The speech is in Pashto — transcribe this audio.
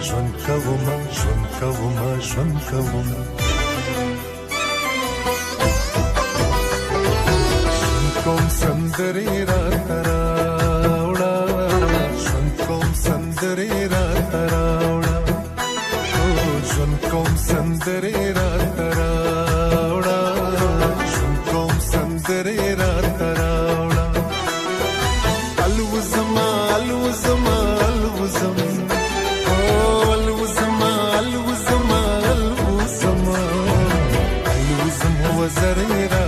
ژوند کومه ژوند کومه ژوند کومه کوم سندرې راته راوړه ژوند کوم سندرې راته راوړه ژوند کوم سندرې راته راوړه ژوند کوم سندرې راته راوړه الوزما الوزما الوزم الوزما الوزما الوزما الوزم وزرې